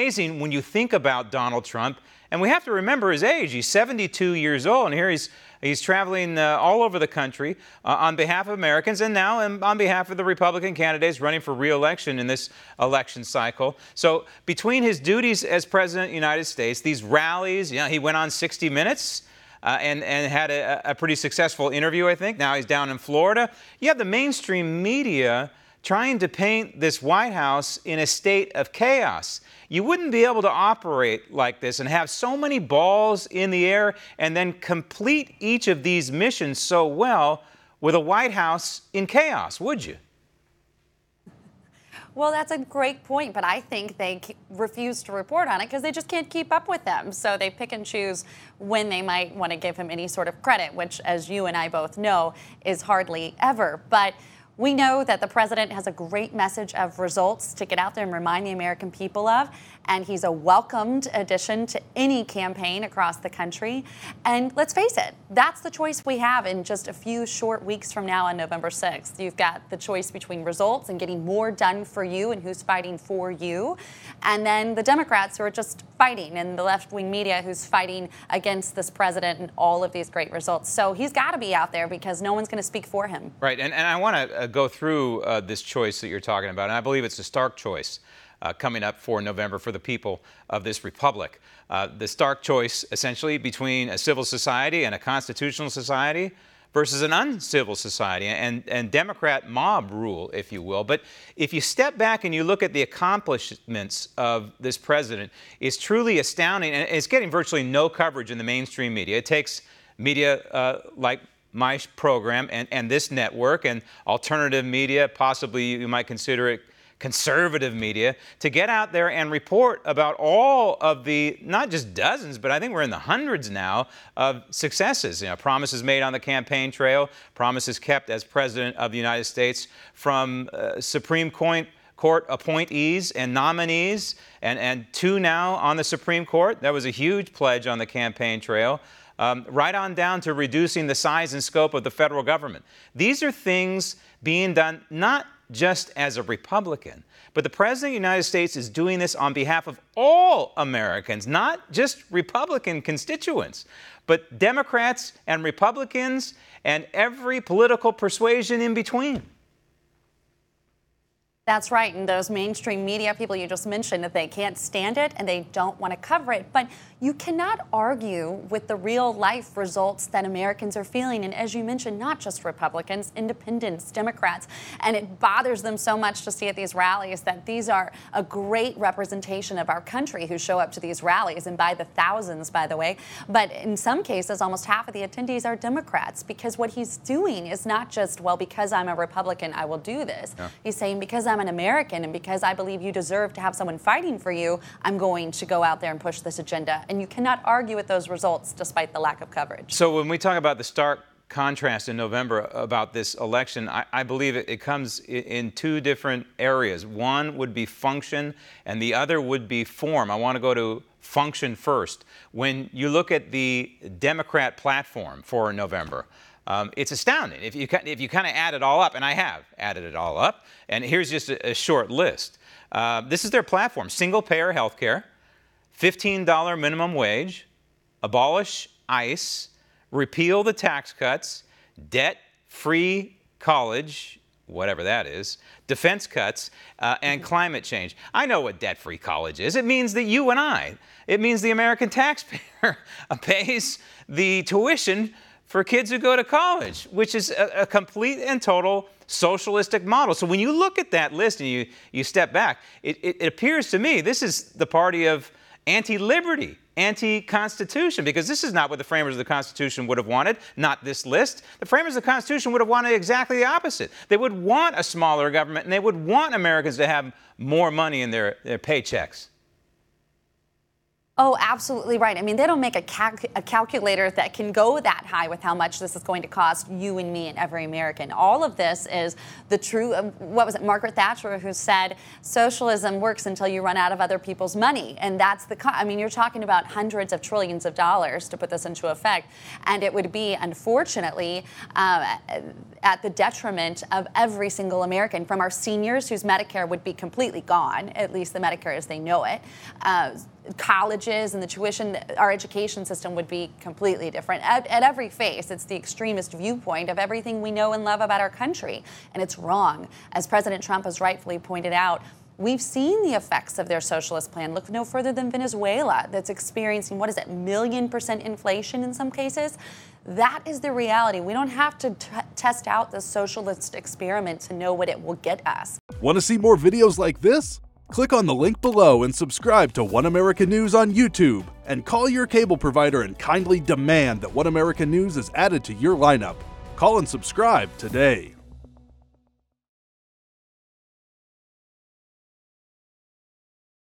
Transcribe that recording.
Amazing when you think about Donald Trump, and we have to remember his age. He's 72 years old, and here he's traveling all over the country on behalf of Americans, and now on behalf of the Republican candidates running for re-election in this election cycle. So between his duties as President of the United States, these rallies, he went on 60 Minutes, and had a pretty successful interview, I think. Now he's down in Florida. You have the mainstream media trying to paint this White House in a state of chaos. You wouldn't be able to operate like this and have so many balls in the air and then complete each of these missions so well with a White House in chaos, would you? Well, that's a great point, but I think they refuse to report on it because they just can't keep up with them. So they pick and choose when they might want to give him any sort of credit, which, as you and I both know, is hardly ever. But we know that the president has a great message of results to get out there and remind the American people of, and he's a welcomed addition to any campaign across the country. And let's face it, that's the choice we have in just a few short weeks from now on November 6th. You've got the choice between results and getting more done for you and who's fighting for you, and then the Democrats who are just fighting, and the left-wing media who's fighting against this president and all of these great results. So he's got to be out there because no one's going to speak for him. Right, and I want to go through this choice that you're talking about, and I believe it's a stark choice coming up for November for the people of this republic. The stark choice, essentially, between a civil society and a constitutional society versus an uncivil society and Democrat mob rule, if you will. But if you step back and you look at the accomplishments of this president, it's truly astounding, and it's getting virtually no coverage in the mainstream media. It takes media like my program and this network and alternative media, possibly you might consider it conservative media, to get out there and report about all of the, not just dozens, but I think we're in the hundreds now of successes. Promises made on the campaign trail, promises kept as President of the United States from Supreme Court appointees and nominees, and two now on the Supreme Court. That was a huge pledge on the campaign trail. Right on down to reducing the size and scope of the federal government. These are things being done not just as a Republican, but the President of the United States is doing this on behalf of all Americans, not just Republican constituents, but Democrats and Republicans and every political persuasion in between. That's right, and those mainstream media people you just mentioned, that they can't stand it and they don't want to cover it. But you cannot argue with the real-life results that Americans are feeling. And as you mentioned, not just Republicans, independents, Democrats. And it bothers them so much to see at these rallies that these are a great representation of our country who show up to these rallies, and by the thousands, by the way. But in some cases, almost half of the attendees are Democrats, because what he's doing is not just, well, because I'm a Republican, I will do this. Yeah. He's saying, because I'm an American and because I believe you deserve to have someone fighting for you, I'm going to go out there and push this agenda. And you cannot argue with those results despite the lack of coverage. So when we talk about the stark contrast in November about this election, I believe it comes in two different areas. One would be function and the other would be form. I want to go to function first. When you look at the Democrat platform for November, it's astounding. If you kind of add it all up, and I have added it all up, and here's just a short list. This is their platform: single-payer health care, $15 minimum wage, abolish ICE, repeal the tax cuts, debt-free college, whatever that is, defense cuts, and climate change. I know what debt-free college is. It means that you and I, it means the American taxpayer pays the tuition for kids who go to college, which is a complete and total socialistic model. So when you look at that list and you step back, it appears to me this is the party of anti-liberty, anti-Constitution, because this is not what the framers of the Constitution would have wanted, not this list. The framers of the Constitution would have wanted exactly the opposite. They would want a smaller government, and they would want Americans to have more money in their paychecks. Oh, absolutely right. I mean, they don't make a calculator that can go that high with how much this is going to cost you and me and every American. All of this is the true, what was it, Margaret Thatcher, who said socialism works until you run out of other people's money. And that's I mean, you're talking about hundreds of trillions of dollars to put this into effect. And it would be, unfortunately, at the detriment of every single American, from our seniors, whose Medicare would be completely gone, at least the Medicare as they know it. Colleges and the tuition, our education system would be completely different. At every face, it's the extremist viewpoint of everything we know and love about our country. And it's wrong. As President Trump has rightfully pointed out, we've seen the effects of their socialist plan. Look no further than Venezuela, that's experiencing, what is it, 1,000,000% inflation in some cases? That is the reality. We don't have to test out the socialist experiment to know what it will get us. Want to see more videos like this? Click on the link below and subscribe to One American News on YouTube. And call your cable provider and kindly demand that One American News is added to your lineup. Call and subscribe today.